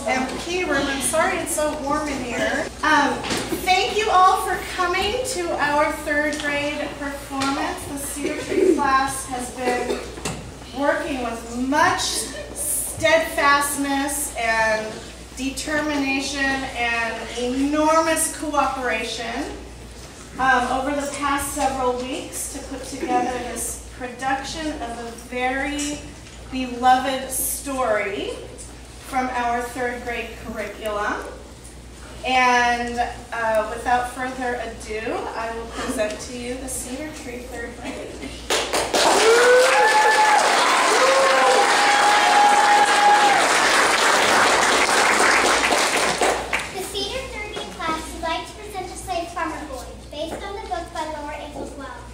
MP room. I'm sorry it's so warm in here. Thank you all for coming to our third grade performance. The Cedar Tree class has been working with much steadfastness and determination and enormous cooperation over the past several weeks to put together this production of a very beloved story from our third grade curriculum. And without further ado, I will present to you the Cedar Tree third grade. The Cedar third grade class would like to present a Slave Farmer Boy, based on the book by Laura Ingalls Wilder.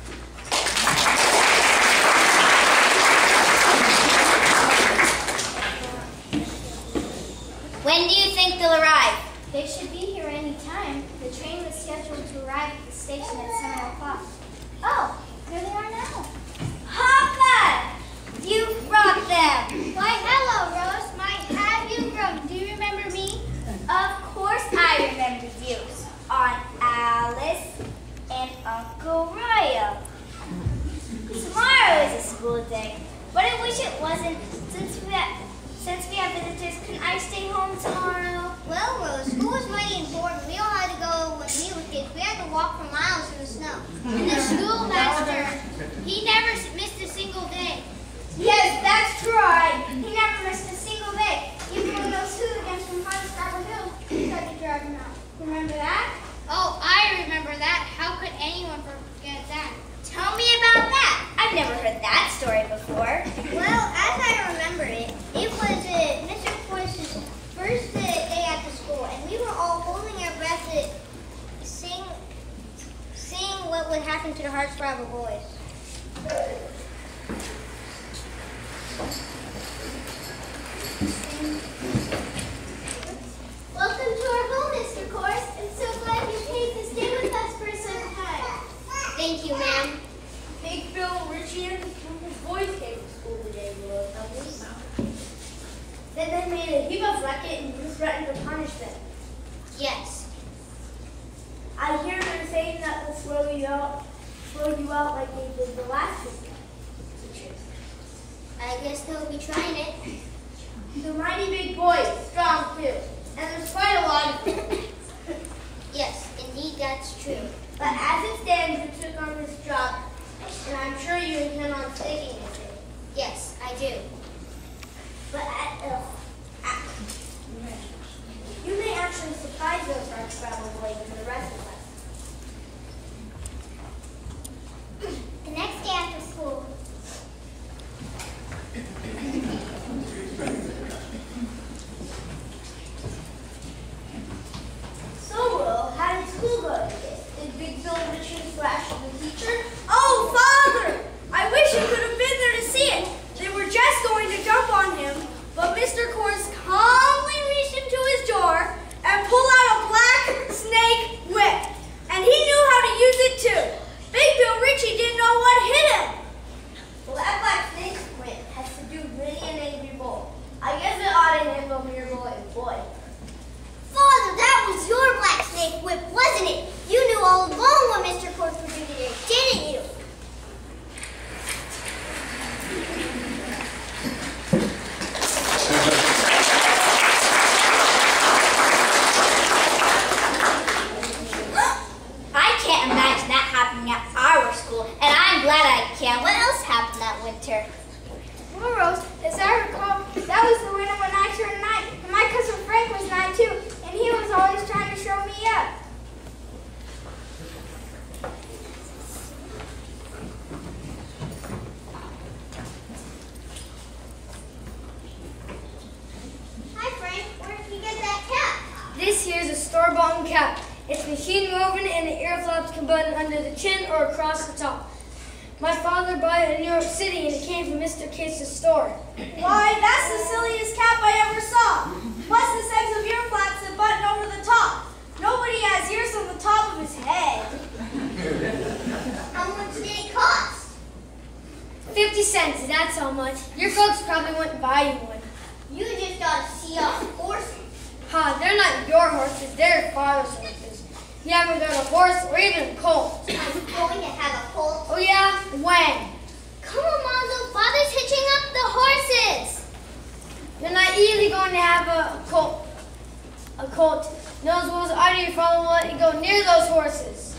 When do you think they'll arrive? They should be here any time. The train was scheduled to arrive at the station at 7 o'clock. Oh, here they are now. Papa! You brought them! Why, hello, Rose. Have you grown? Do you remember me? Of course I remember you. Aunt Alice and Uncle Royal. Tomorrow is a school day, but I wish it wasn't. Since we have visitors, can I stay home tomorrow? Well, Rose, school was mighty important. We all had to go when we were kids. We had to walk for miles in the snow. And the schoolmaster, he never missed a single day. Yes, that's right. He never missed a single day. Even when those hooligans from Hardscrabble Hill tried to drag him out. Remember that? Oh, I remember that. How could anyone forget that? Tell me about that. I've never heard that story before. Well, as I remember it, it was Mr. Force's first day at the school, and we were all holding our breath seeing what would happen to the Hardscrabble boys. Welcome to our home, Mr. Corse. I'm so glad you came to stay with us for some time. Thank you, ma'am. Big Bill, Richie, and his boys came to school today, little puppies. Then they made a heap of racket and you threatened to punish them. Yes. I hear they're saying that they'll slow you out like they did the last teachers. I guess they'll be trying it. The mighty big boys, strong too, and there's quite a lot of them. Yes, indeed, that's true. But as it stands, you took on this job, and I'm sure you intend on sticking with it. Yes, I do. But you may actually surprise those Hardscrabble boys and the rest of us. The next day after school, So, Will, how did school go today? Did Big Bill Richard thrash the teacher? Oh, Father! I wish you could have been there to see it. They were just going to jump on him, but Mr. Corse calmly reached into his drawer and pulled out a black snake whip. And he knew how to use it too. Big Bill Richie didn't know what hit him. Well, that black snake whip has to do really an angry bull. I guess it ought to hit a mere boy. Father, that was your black snake whip, wasn't it? You knew all along what Mr. Corse would do today, didn't you? I can't imagine that happening at our school, and I'm glad I can. What else happened that winter? Well, Rose, as I recall, that was the winter when I turned 9, and my cousin Frank was 9 too, and he was always trying to show me up. Hi, Frank. Where did you get that cap? This here's a store-bought cap. It's machine woven and the ear flaps can button under the chin or across the top. My father bought it in New York City and it came from Mr. Case's store. Why, that's the silliest cap I ever saw. What's the sense of ear flaps that button over the top? Nobody has ears on the top of his head. How much did it cost? 50 cents, that's how much. Your folks probably wouldn't buy you one. You just ought to see off horses. Ha, they're not your horses, they're father's horses. You haven't got a horse or even a colt. I'm going to have a colt. Oh yeah? When? Come on, Lonzo. Father's hitching up the horses. You're not easily going to have a colt. A colt. Those wolves out of your father will let you go near those horses.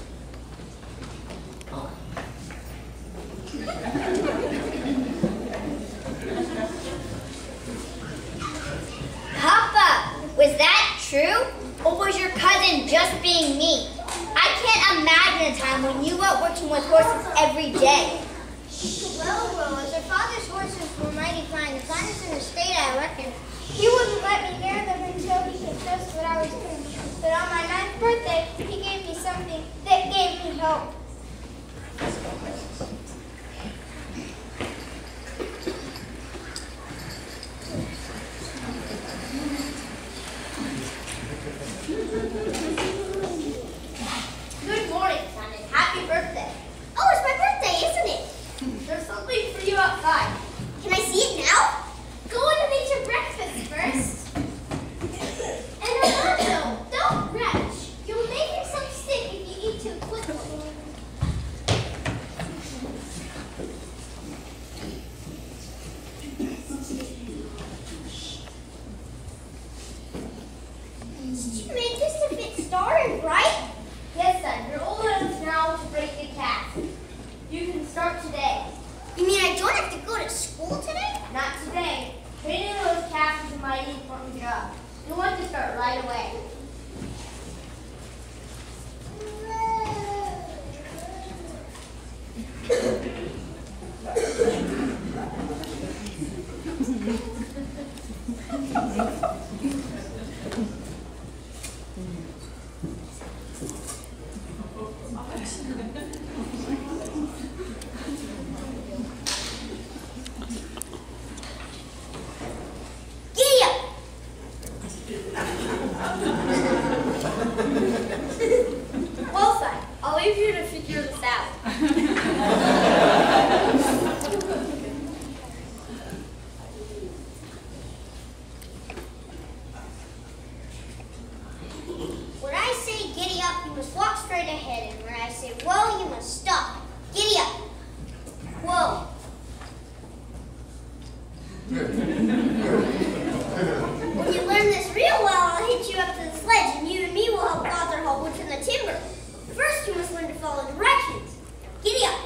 Papa, was that true? Or was your cousin just being mean? I can't imagine a time when you were working with horses every day. Well, Rose, our father's horses were mighty fine. The finest in the state, I reckon. He wouldn't let me near them until he could trust what I was doing. But on my 9th birthday, he gave me something that gave me hope. Good morning, son, and happy birthday. Oh, it's my birthday, isn't it? There's something for you outside. Can I see it now? Go in and eat your breakfast first. And Alonzo, don't rush. You'll make yourself sick if you eat too quickly. Did you make this to fit started, right? Yes, son. You're old enough now to break the cast. You can start today. You mean I don't have to go to school today? Not today. Training those casts is a mighty important job. You want to start right away. Giddy up! Well, son, I'll leave you to figure this out. When I say giddy up, you must walk straight ahead, and when I say whoa, you must stop. Giddy up. Whoa. When you learn this real well, I'll hitch you up to the sledge, and you and me will help Father haul wood from the timber. First, you must learn to follow directions. Giddy up.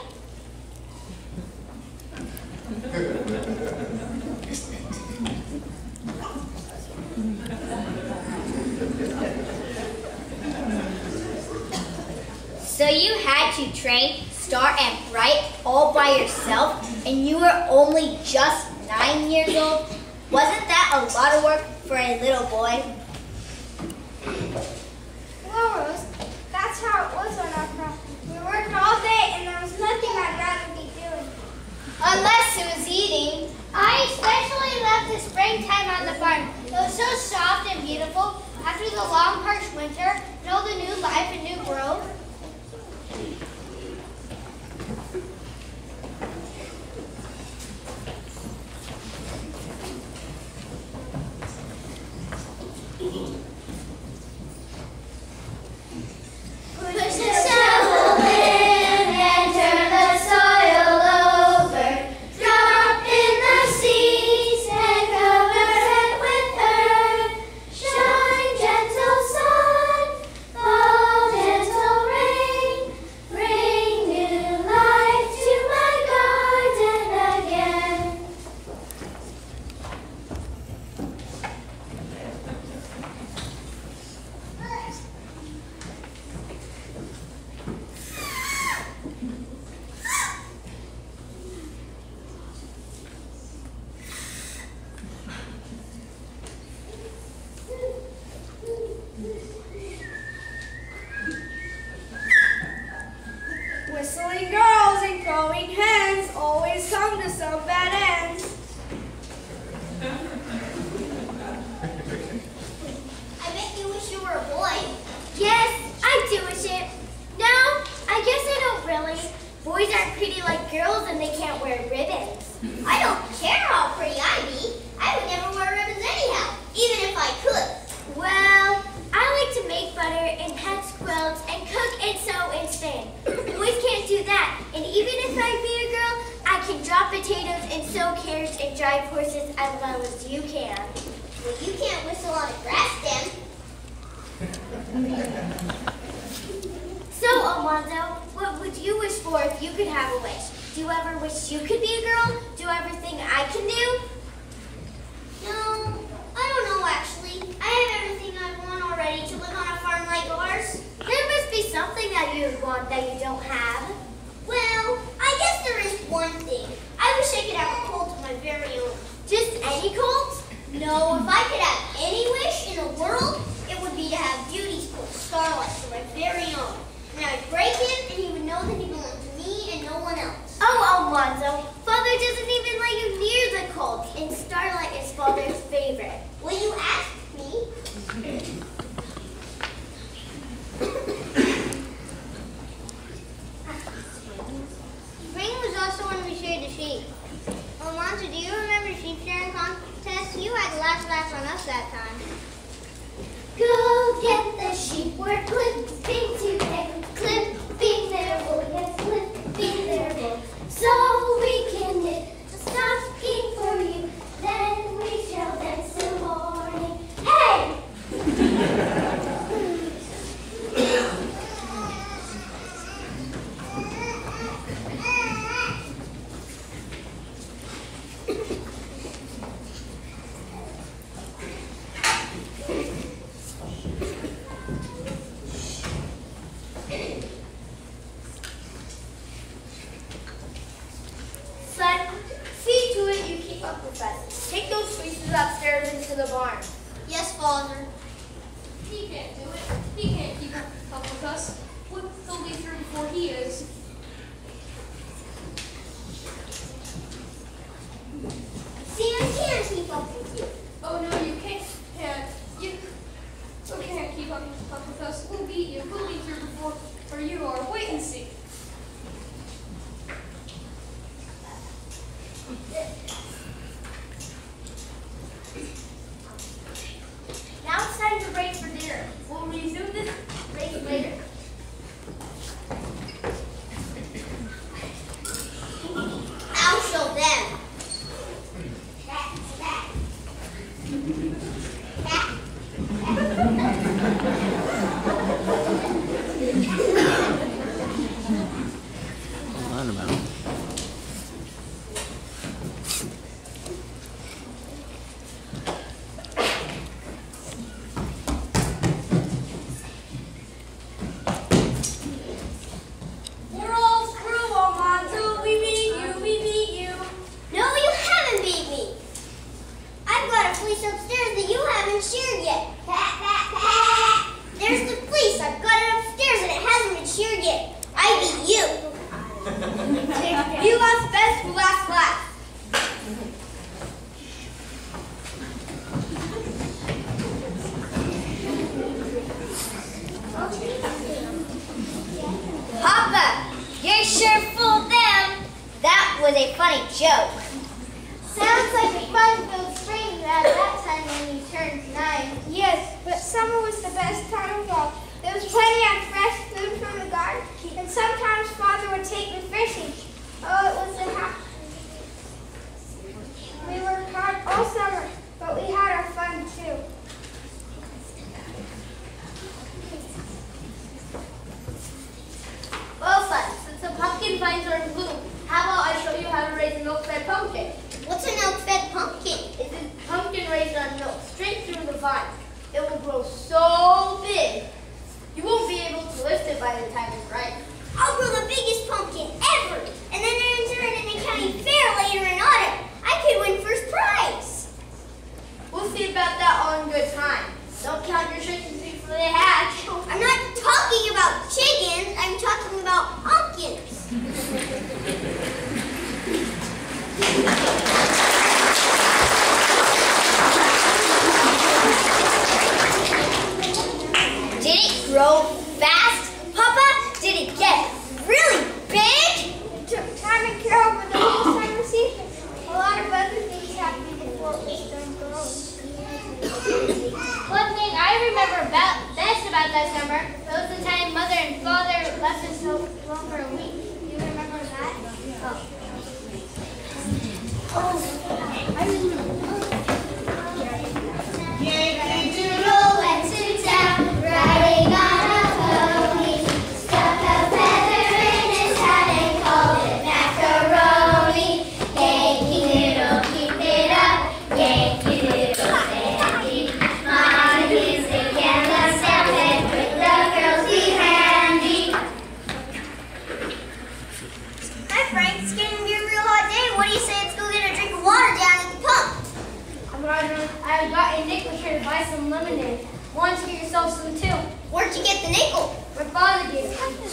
So you had to train, start, and write all by yourself, and you were only just 9 years old? Wasn't that a lot of work for a little boy? Well, Rose, that's how it was on our farm. We worked all day, and there was nothing I'd rather be doing. Unless it was eating. I especially loved the springtime on the farm. It was so soft and beautiful after the long, harsh winter and all the new life and new growth. Push the shovel in and turn the soil over. Drop in the seeds and cover it with earth. Shine, gentle sun, fall, gentle rain. Bring new life to my garden again. Whistling girls and crowing hens always come to some bad ends. I bet you wish you were a boy. Yes, I do wish it. No, I guess I don't really. Boys aren't pretty like girls and they can't wear ribbons. I don't care how pretty I be. I would never wear ribbons anyhow, even if I could. Well, horses as well as you can. Well, you can't whistle on a grass stem. So, Almanzo, what would you wish for if you could have a wish? Do you ever wish you could be a girl? Do you ever think I can do? No, I don't know actually. I have everything I want already to live on a farm like ours. There must be something that you want that you don't have. Well, I guess there is one thing. I wish I could have a colt of my very own. Just any colt? No, if I could have any wish in the world, it would be to have Beauty's colt, Starlight, for my very own. And I would break him, and he would know that he belonged to me and no one else. Oh, Almanzo, Father doesn't even let you near the colt, and Starlight is Father's favorite. Will you ask me? Spring was also when we sheared the sheep. Almanzo, do you remember sheep shearing contest? You had the last laugh on us that time. Go get the sheep, we're clipping today. Clipping their wool, yes, clipping their wool. So we can knit a stocking for you. Then we shall dance till morning. Hey! Son, see to it you keep up with us. Take those fleeces upstairs into the barn. Yes, Father. He can't do it. He can't keep up with us. He'll be through before he is. See, I can keep up with you. Oh no, you can't. You can't keep up with us. We'll beat you. We'll be through before you are. Wait and see. Now it's time to break for dinner. We'll resume this race later. I'll show them. What's that about? We're all through, Almanzo. We beat you. No, you haven't beat me. I've got a fleece upstairs that you haven't sheared yet. Pat, pat, pat. There's the fleece. I've got it upstairs and it hasn't been sheared yet. I beat you. You lost best for last. Papa, you're sure fooled them. That was a funny joke. Sounds like a fun-filled spring at that time when you turned 9. Yes, but summer was the best time of all. There was plenty of fresh food from the garden, and sometimes Father would take me fishing. Oh, it was a happy. We worked hard all summer, but we had our fun too. Well, son, since the pumpkin vines are in bloom, how about I show you how to raise a milk-fed pumpkin? What's a milk-fed pumpkin? It's a pumpkin raised on milk, straight through the vine. It will grow so big, you won't be able to lift it by the time it's ripe. I'll grow the biggest pumpkin ever, and then enter it in the county fair later in autumn. I could win first prize. We'll see about that all in good time. Don't count your chickens before they hatch. I'm not talking about chickens, I'm talking about pumpkins. Did it grow fast, Papa? Did it get really big? It took time and care over the whole summer season. A lot of other things happened before it was done growing. One thing I remember best about that summer was the time Mother and Father left us home for a week. Do you remember that? Oh, I remember.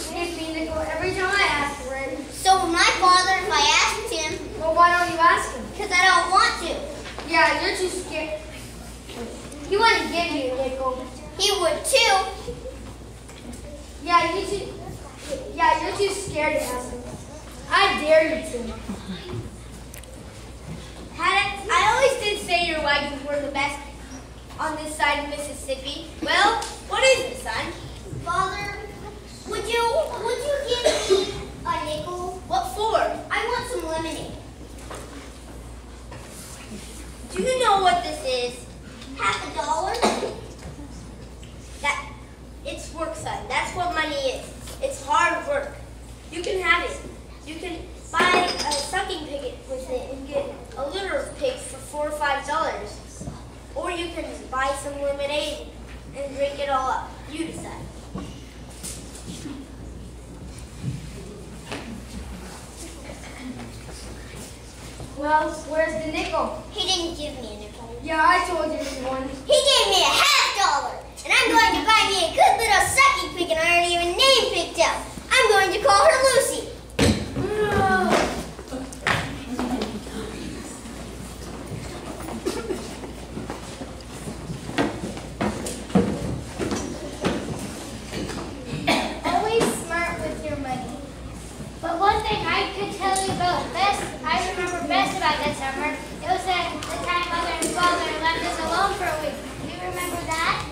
gives me a nickel every time I ask for it. So would my father if I asked him, Well, why don't you ask him? because I don't want to. Yeah, you're too scared. He wouldn't give you a nickel. He would too. Yeah, you're too scared to ask him. I dare you to. I always did say your wagons were the best on this side of Mississippi. Well, what is it, son? Father, would you give me a nickel? What for? I want some lemonade. Do you know what this is? $50? It's work, son. That's what money is. It's hard work. You can have it. You can buy a sucking pig with it and get a litter of pigs for $4 or $5. Or you can buy some lemonade and drink it all up. You decide. Well, where's the nickel? He didn't give me a nickel. Yeah, I told you this one. He gave me $50. And I'm going to buy me a good little sucking pig, and I already have a name picked out. I'm going to call her Lucy. Always smart with your money. But one thing I could tell you about I remember best about that summer, it was the time Mother and Father left us alone for a week. Do you remember that?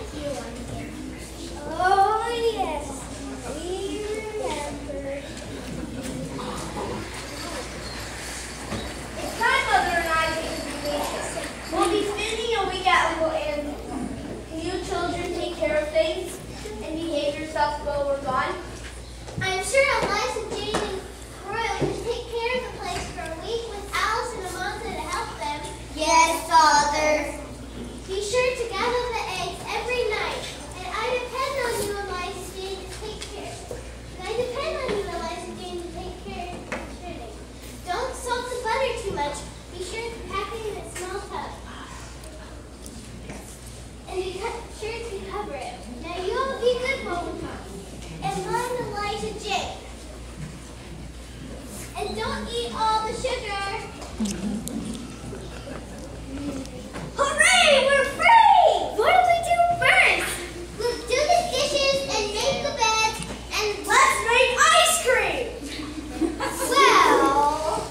Oh, yes. We remember. It's time Mother and I take a vacation. We'll be spending a week at Uncle Andrew. Can you children take care of things and behave yourselves while we're gone? I'm sure Eliza, Jane, and Royal can take care of the place for a week with Alice and Amanda to help them. Yes, Father. Be sure to gather the eggs every night. And I depend on you, Eliza, Jane, to take care. And I depend on you, Eliza, Jane, to take care of the children. Don't salt the butter too much. Be sure to pack it in a small tub. And be sure to cover it. Now you'll be good when we come. And mind Eliza Jane. And don't eat all the sugar. Hooray! We're free! What do we do first? We'll do the dishes and make the beds and let's make ice cream! Well...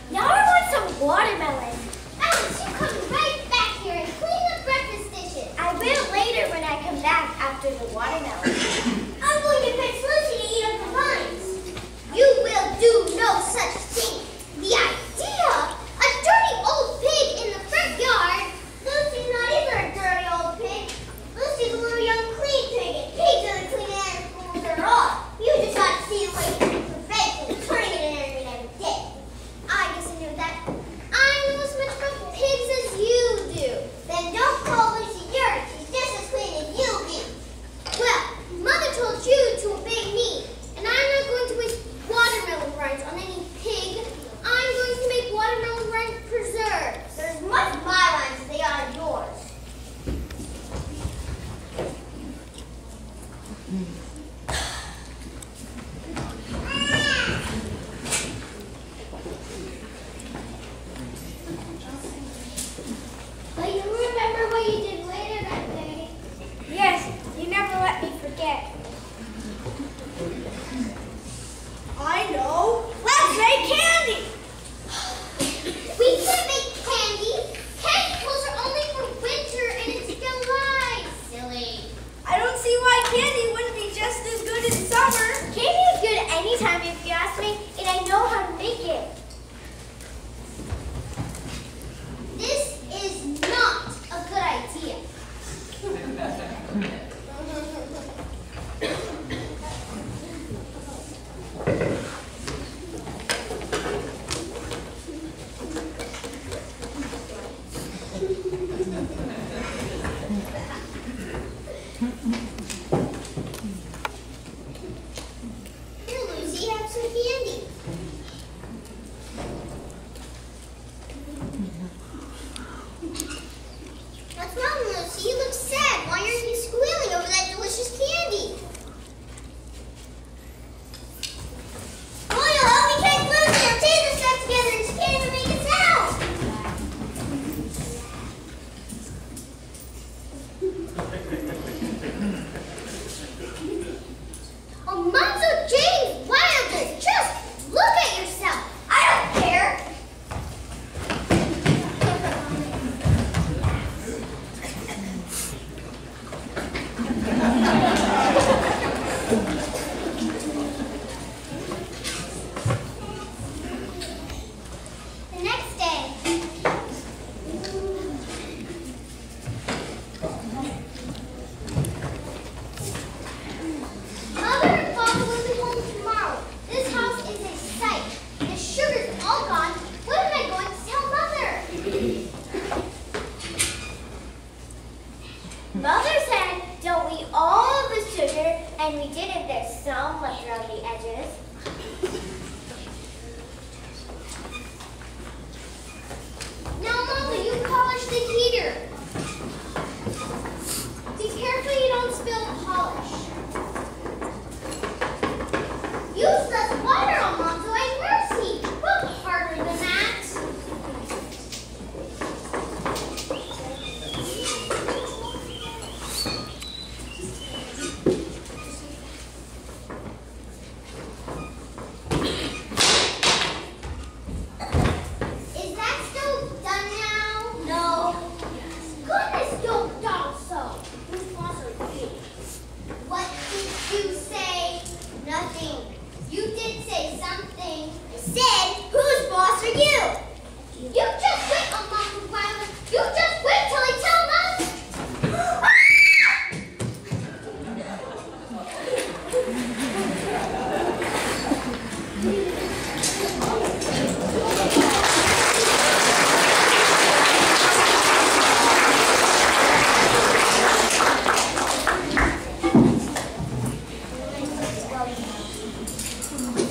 Now I want some watermelon. Alice, you come right back here and clean the breakfast dishes. I will later when I come back after the watermelon. I'm going to fetch Lucy to eat up the vines. You will do no such thing. The idea! A dirty old pig in the front yard. Lucy's not even a dirty old pig. Lucy's a little young clean pig, and pigs are the clean animals at all. You just got to see the way she prevents and turning it in every day. I guess I knew that. I knew as Here, Lucy, have some candy. What's wrong, Lucy? You look sad. Why aren't you squealing over that delicious candy? Boyle, help me catch Lucy. Her teeth are stuck together and she can't even make a sound. Alonzo James Wilder, just look at yourself. I don't care. The next day. Mother and Father will be home tomorrow. This house is a sight. The sugar's all gone. What am I going to tell Mother? Mother said, don't eat all of the sugar, and we didn't. There's so much around the edges. Now, Mother, you polish the heater. Be careful you don't spill polish. Use less water, Alonzo, and mercy. Work harder than that. Is that stove done now? No. Goodness, don't dawdle so. Whose boss are you? What did you say? Nothing. You did say something. I said, whose boss are you? You just wait, Alonzo Wilder. You just wait till I tell them.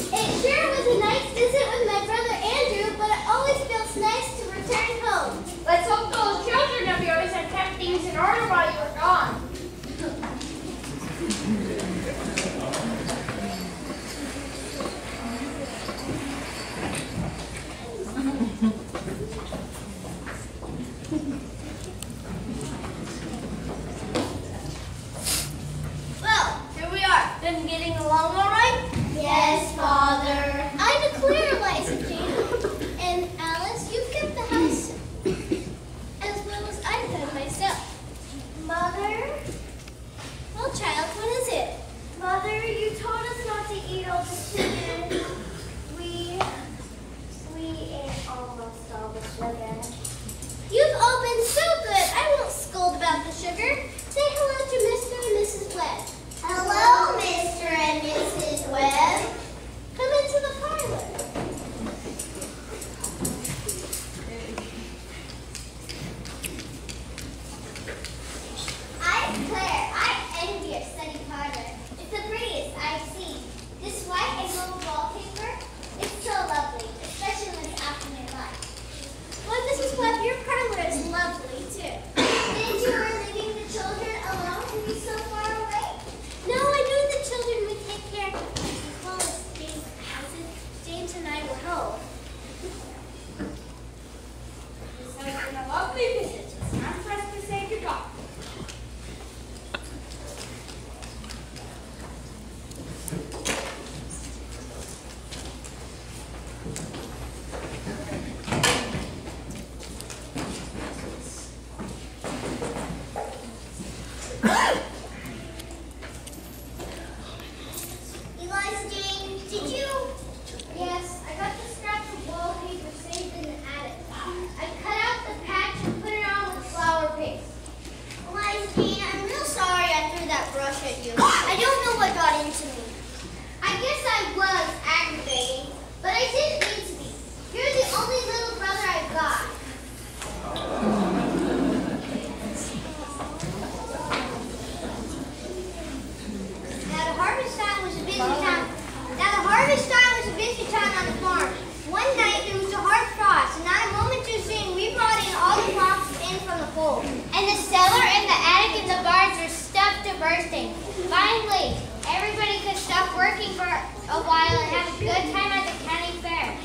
It sure was a nice visit with my brother Andrew, but it always feels nice to return home. Let's hope those children of yours have kept things in order while you were gone. Well, here we are. Been getting along all right? Yes, Father. I declare, Eliza Jane. And Alice, you've kept the house as well as I've done myself. Mother, bursting. Finally, everybody could stop working for a while and have a good time at the county fair.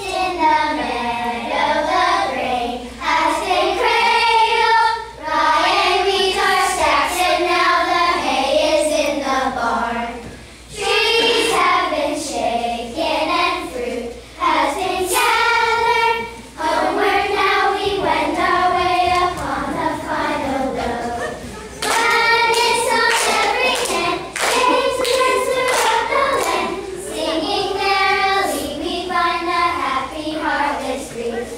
In the meadow, the grain has been cradled. Rye and wheat are stacked, and now the hay is in the barn. Trees have been shaken, and fruit has been gathered. Homeward now we wend our way upon the final road. But it's on every hand, waves and turns throughout the land. Singing merrily, we find the happy harvest reach.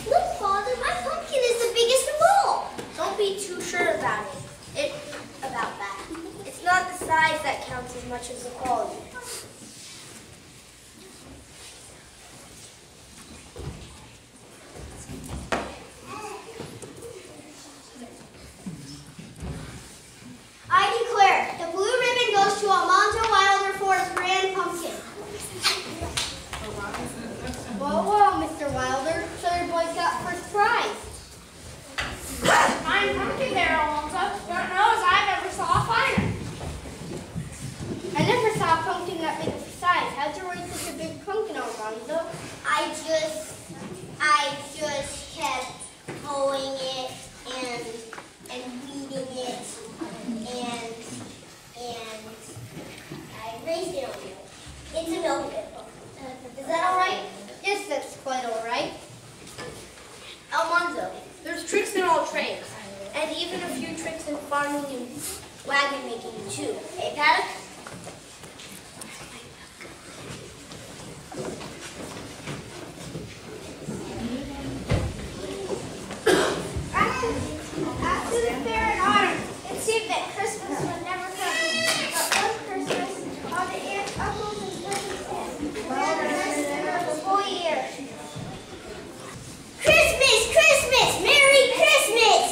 Look, Father, my pumpkin is the biggest of all. Don't be too sure about it. About that. It's not the size that counts as much as the quality. I declare, the blue ribbon goes to Almanzo Wilder for his grand pumpkin. Whoa, whoa, Mr. Wilder. Southern boys got first prize. Fine pumpkin there, Alonzo. Lord knows I never saw a finer. I never saw a pumpkin that big of size. How'd you raise such a big pumpkin, Alonzo? I just kept hoeing it and weeding it and I raised it on milk. It's a milk bibble. Is that all right? Yes, that's quite all right. Alonzo, there's tricks in all trades, and even a few tricks in farming and wagon making too. Eh, Paddock? After the fair in autumn, it seemed that Christmas would never come. But one Christmas, all the aunts, uncles, and cousins said, "Well, the whole year." Christmas! Christmas! Merry Christmas!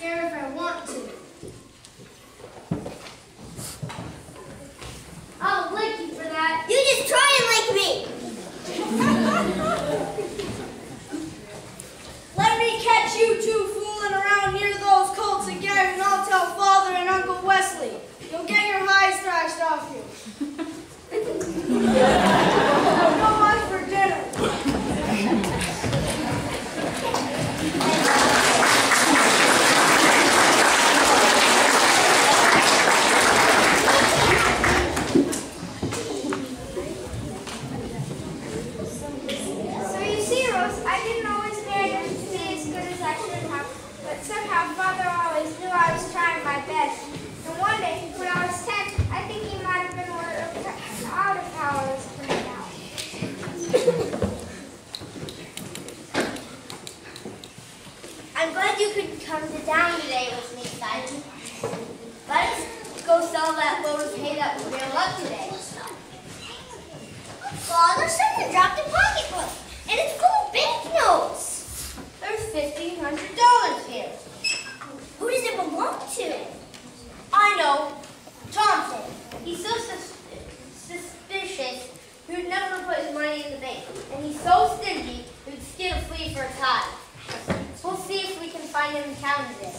care if I want to. I'll lick you for that. You just try and like me. Let me catch you two fooling around near those colts again, and I'll tell Father and Uncle Wesley. You'll get your highs thrashed off you. No much for dinner. So you see, Rose, I didn't always manage to be as good as I should have, but somehow Father always knew I was trying my best. And one day, when I was 10, I think he might have been out of powers for me now. I'm glad you could come to town today with me, Simon. Let us go sell that load of hay that we bailed up today. Father, someone dropped a pocketbook, and it's full of banknotes. There's $1,500 here. Who does it belong to? I know. Thompson. He's so suspicious, he would never put his money in the bank. And he's so stingy, he would skin a flea for a tie. We'll see if we can find him in town today.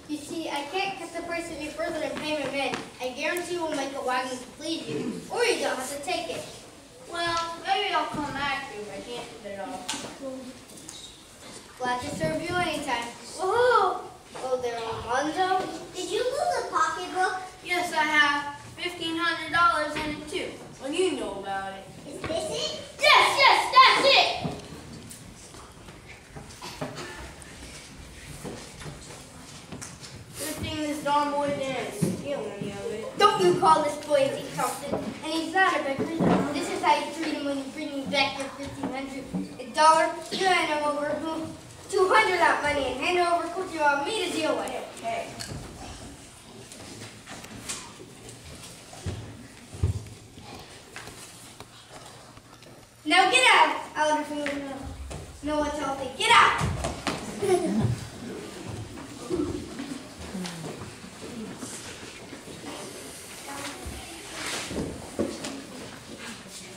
You see, I can't cut the price any further than payment in. I guarantee we'll make a wagon to please you, or you don't have to take it. Well, maybe I'll come after if I can't get it all. Glad to serve you anytime. Woohoo! Oh, there, Alonzo. Did you lose a pocketbook? Yes, I have $1,500 in it too. Well, you know about it. Is this it? Yes, that's it! Good thing this darn boy didn't steal any of it. Don't you call this boy a thief, Thompson. And he's not a beggar. This is how you treat him when you bring him back your $1,500. $1, you hand him over $200 that money and hand it over to you want me to deal with it. Hey. Now get out, Alderfield. No one tells me. Get out!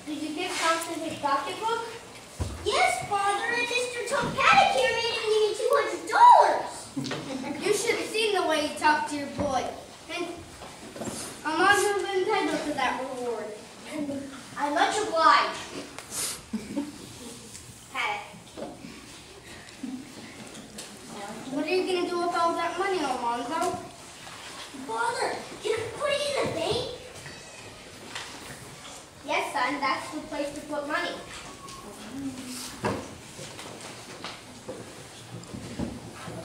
Did you give Thompson his pocketbook? Yes, Father, and Mr. Tom Paddock here made him give me $200. You should have seen the way you talked to your boy. And Alonzo's entitled to that reward. I'm much obliged. Paddock. What are you going to do with all that money, Alonzo? Father, can I put it in the bank? Yes, son, that's the place to put money.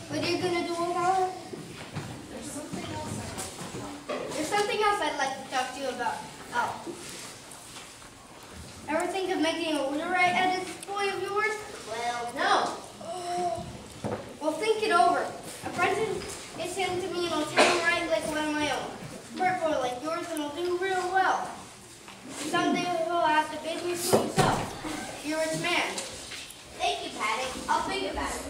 What are you going to do with all of it? There's something else I'd like to talk to you about. Oh. Ever think of making a literary edit boy of yours? Well, no. Well, think it over. A present is sent to me and I'll tell him right like one of my own. Smart boy like yours and will do real well. Someday he'll have to bid me for himself. You're a rich man. Thank you, Paddock. I'll think about it.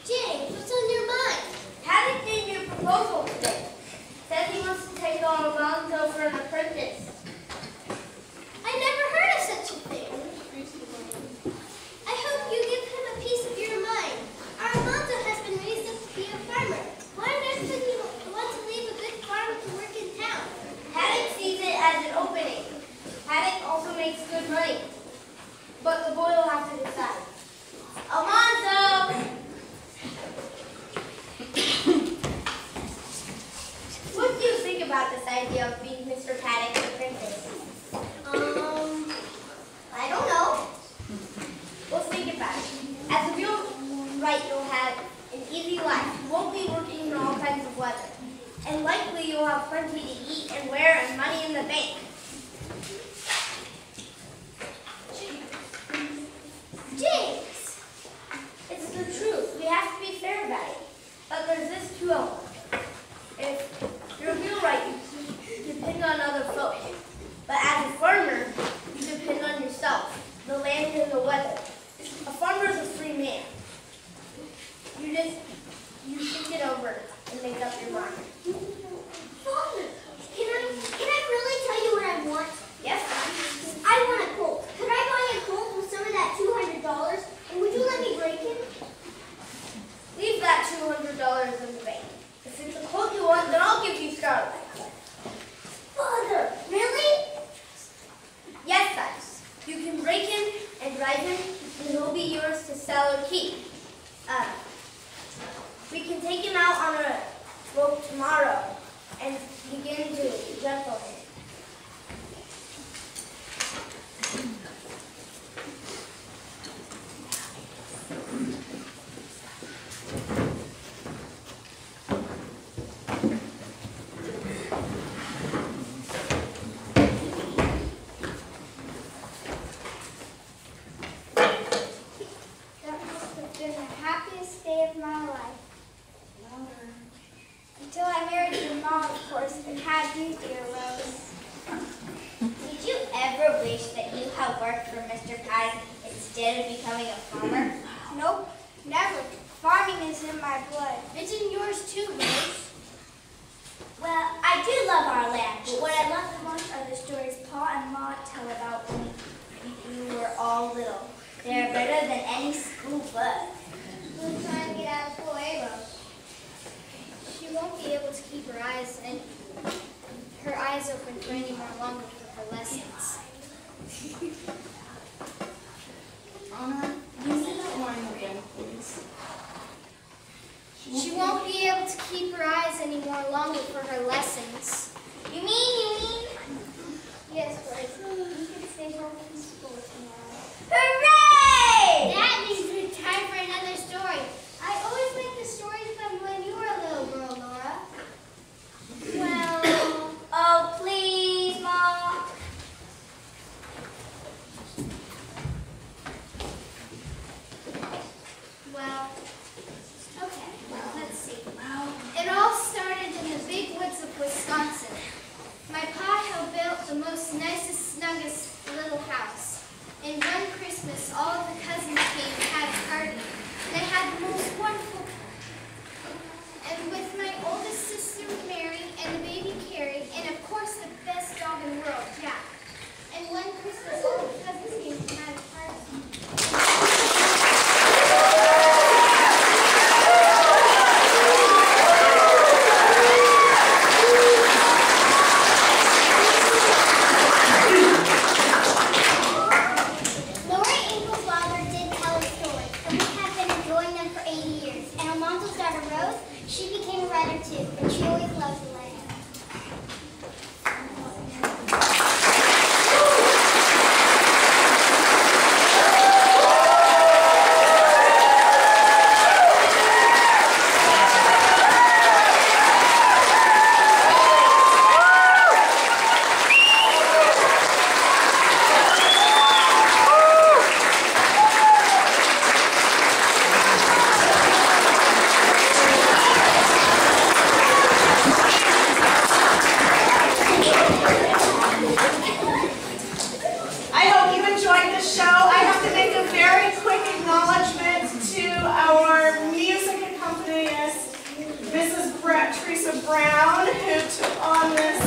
James, what's on your mind? Paddock gave me a proposal today. Said he wants to take on Alonzo for an apprentice. I never heard of such a thing. I hope you give him a piece of your mind. Our Alonzo has been raised up to be a farmer. Why doesn't he want to leave a good farm to work in town? Paddock sees it as an opening. Paddock also makes good money. But the boy will have to decide. Alonzo! What do you think about this idea of being Mr. Paddock's apprentice? I don't You can break him and drive him, and he'll be yours to sell or keep. We can take him out on a rope tomorrow and begin to gentle him. Until I married your mom, of course, and had you, dear Rose. Did you ever wish that you had worked for Mr. Pine instead of becoming a farmer? Nope, never. Farming is in my blood. It's in yours too, Rose. Well, I do love our land, but What I love the most are the stories Pa and Ma tell about when you were all little. They're better than any school book. we're trying to get out of school, eh, Rose? She won't be able to keep her eyes open for any more longer for her lessons. Honor, use that line again, please. She won't be able to keep her eyes any more longer for her lessons. You mean? Yes, Rose. You can stay home from school tomorrow. Hooray! That means it's time for another story. I always like the stories from when you were a little girl, Nora. Well, oh please, Mom. Well, okay, let's see. It all started in the big woods of Wisconsin. My pa had built the most nicest, snuggest little house. And one Christmas, all of the cousins came and had a party. They had the most wonderful and with my oldest sister Mary and the baby Carrie, and of course the best dog in the world, Jack. And one Christmas, all the cousins came and had a party. Lori Engel's father did tell a story, and we have been enjoying them for 80 years. And Almanzo's daughter Rose, she became a writer too, and she always loved the land. I hope you enjoyed the show. I have to make a very quick acknowledgement to our music accompanist, Mrs. Teresa Brown, who took on this